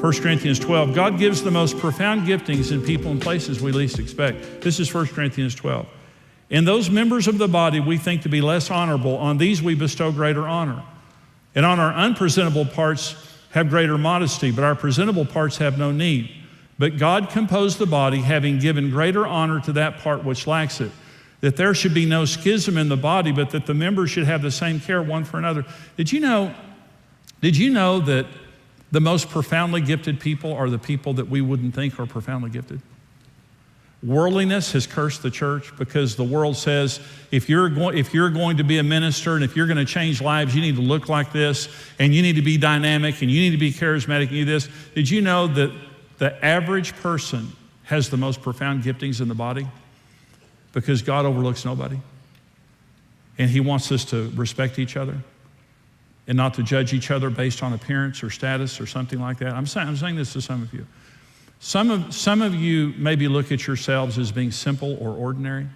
1 Corinthians 12, God gives the most profound giftings in people and places we least expect. This is 1 Corinthians 12. In those members of the body we think to be less honorable, on these we bestow greater honor. And on our unpresentable parts have greater modesty, but our presentable parts have no need. But God composed the body, having given greater honor to that part which lacks it, that there should be no schism in the body, but that the members should have the same care one for another. Did you know that the most profoundly gifted people are the people that we wouldn't think are profoundly gifted? Worldliness has cursed the church because the world says, if you're going to be a minister and if you're going to change lives, you need to look like this, and you need to be dynamic, and you need to be charismatic, and you do this. Did you know that the average person has the most profound giftings in the body? Because God overlooks nobody. And he wants us to respect each other and not to judge each other based on appearance or status or something like that. I'm saying this to some of you. Some of you maybe look at yourselves as being simple or ordinary.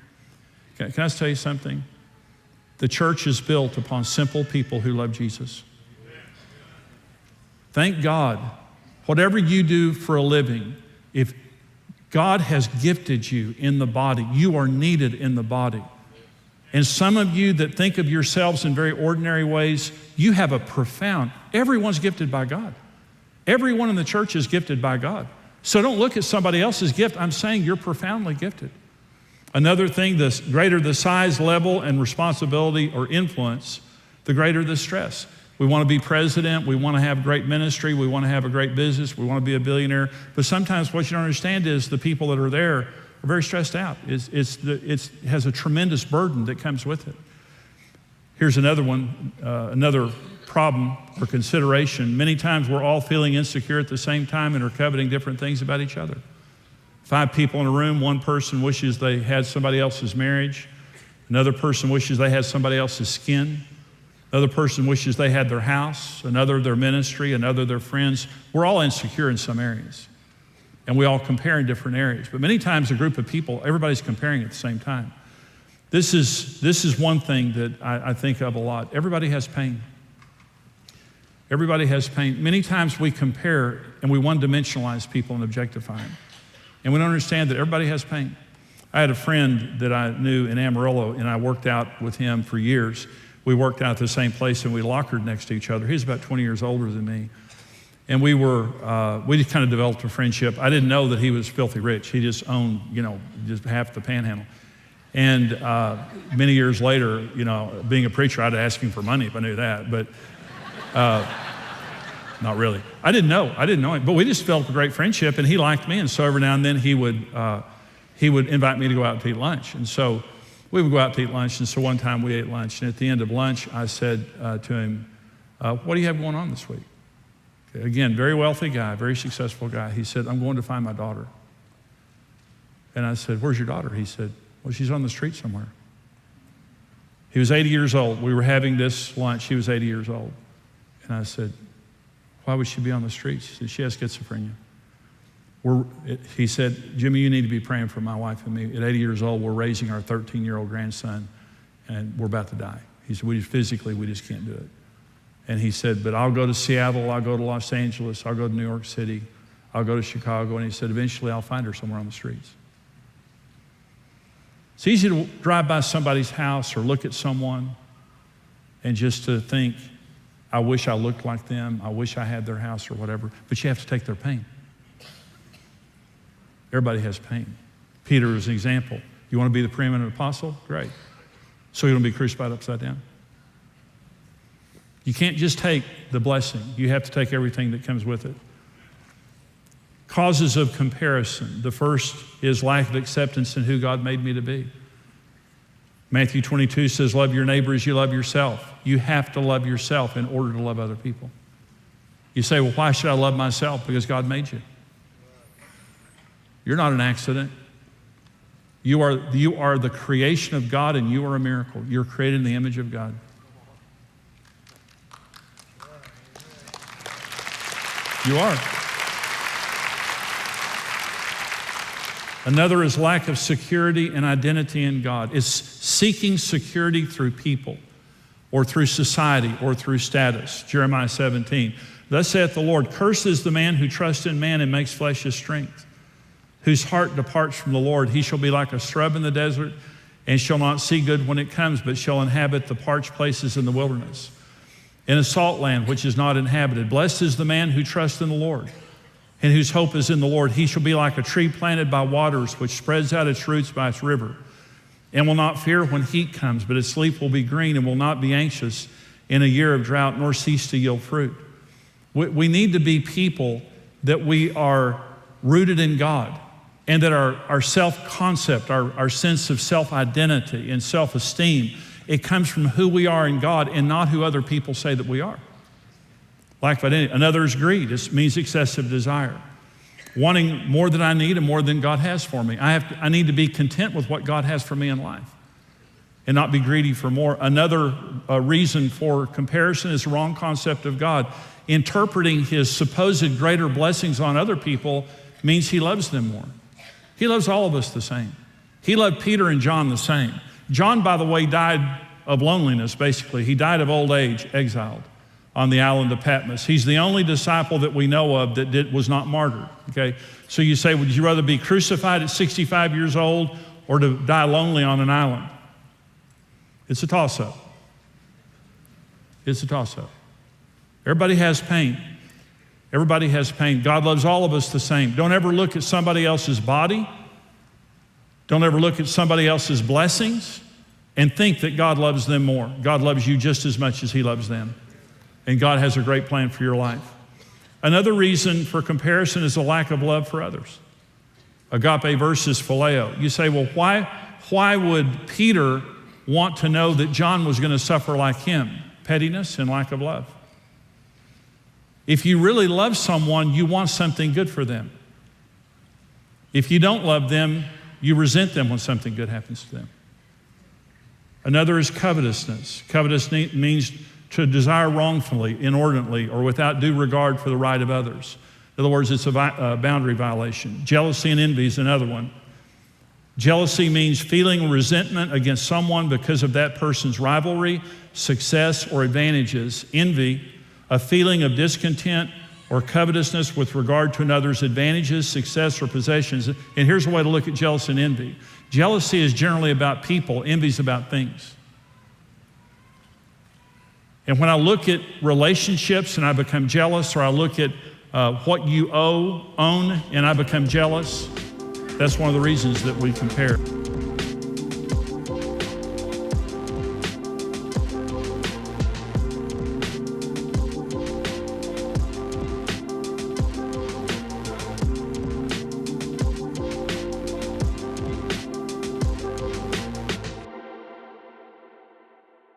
Can I tell you something? The church is built upon simple people who love Jesus. Thank God, whatever you do for a living, if God has gifted you in the body, you are needed in the body. And some of you that think of yourselves in very ordinary ways, you have a profound, everyone's gifted by God. Everyone in the church is gifted by God. So don't look at somebody else's gift. I'm saying you're profoundly gifted. Another thing, the greater the size, level, and responsibility or influence, the greater the stress. We want to be president. We want to have great ministry. We want to have a great business. We want to be a billionaire. But sometimes what you don't understand is the people that are there are very stressed out. It has a tremendous burden that comes with it. Here's another one, another problem or consideration. Many times we're all feeling insecure at the same time and are coveting different things about each other. 5 people in a room, one person wishes they had somebody else's marriage. Another person wishes they had somebody else's skin. Another person wishes they had their house, another their ministry, another their friends. We're all insecure in some areas. And we all compare in different areas. But many times a group of people, everybody's comparing at the same time. This is one thing that I think of a lot. Everybody has pain. Everybody has pain. Many times we compare and we one-dimensionalize people and objectify them. And we don't understand that everybody has pain. I had a friend that I knew in Amarillo, and I worked out with him for years. We worked out at the same place, and we lockered next to each other. He was about 20 years older than me. And we just kind of developed a friendship. I didn't know that he was filthy rich. He just owned, just half the panhandle. And many years later, being a preacher, I'd ask him for money if I knew that, but not really. I didn't know him, but we just developed a great friendship, and he liked me, and so every now and then he would invite me to go out to eat lunch. And so we would go out to eat lunch, and so one time we ate lunch, and at the end of lunch, I said to him, what do you have going on this week? Again, very wealthy guy, very successful guy. He said, I'm going to find my daughter. And I said, where's your daughter? He said, well, she's on the street somewhere. He was 80 years old. We were having this lunch. He was 80 years old. And I said, why would she be on the streets? He said, she has schizophrenia. He said, Jimmy, you need to be praying for my wife and me. At 80 years old, we're raising our 13-year-old grandson, and we're about to die. He said, we just can't do it. And he said, but I'll go to Seattle, I'll go to Los Angeles, I'll go to New York City, I'll go to Chicago. And he said, eventually I'll find her somewhere on the streets. It's easy to drive by somebody's house or look at someone and just to think, I wish I looked like them, I wish I had their house or whatever, but you have to take their pain. Everybody has pain. Peter is an example. You want to be the preeminent apostle? Great. So you're going to be crucified upside down? You can't just take the blessing. You have to take everything that comes with it. Causes of comparison. The first is lack of acceptance in who God made me to be. Matthew 22 says, love your neighbor as you love yourself. You have to love yourself in order to love other people. You say, well, why should I love myself? Because God made you. You're not an accident. You are the creation of God, and you are a miracle. You're created in the image of God. You are. Another is lack of security and identity in God. It's seeking security through people or through society or through status. Jeremiah 17. Thus saith the Lord, cursed is the man who trusts in man and makes flesh his strength, whose heart departs from the Lord. He shall be like a shrub in the desert, and shall not see good when it comes, but shall inhabit the parched places in the wilderness, in a salt land which is not inhabited. Blessed is the man who trusts in the Lord, and whose hope is in the Lord. He shall be like a tree planted by waters, which spreads out its roots by its river, and will not fear when heat comes, but its leaf will be green, and will not be anxious in a year of drought, nor cease to yield fruit. We need to be people that we are rooted in God, and that our self-concept, our sense of self-identity and self-esteem, it comes from who we are in God and not who other people say that we are. Lack of identity. Another is greed. It means excessive desire. Wanting more than I need and more than God has for me. I need to be content with what God has for me in life and not be greedy for more. Another reason for comparison is the wrong concept of God. Interpreting his supposed greater blessings on other people means he loves them more. He loves all of us the same. He loved Peter and John the same. John, by the way, died of loneliness, basically. He died of old age, exiled on the island of Patmos. He's the only disciple that we know of that was not martyred, okay? So you say, would you rather be crucified at 65 years old or to die lonely on an island? It's a toss-up. It's a toss-up. Everybody has pain. Everybody has pain. God loves all of us the same. Don't ever look at somebody else's body. Don't ever look at somebody else's blessings and think that God loves them more. God loves you just as much as he loves them. And God has a great plan for your life. Another reason for comparison is a lack of love for others. Agape versus phileo. You say, well, why would Peter want to know that John was going to suffer like him? Pettiness and lack of love. If you really love someone, you want something good for them. If you don't love them, you resent them when something good happens to them. Another is covetousness. Covetousness means to desire wrongfully, inordinately, or without due regard for the right of others. In other words, it's a boundary violation. Jealousy and envy is another one. Jealousy means feeling resentment against someone because of that person's rivalry, success, or advantages. Envy, a feeling of discontent or covetousness with regard to another's advantages, success, or possessions. And here's a way to look at jealousy and envy. Jealousy is generally about people. Envy is about things. And when I look at relationships and I become jealous, or I look at what you own and I become jealous, that's one of the reasons that we compare.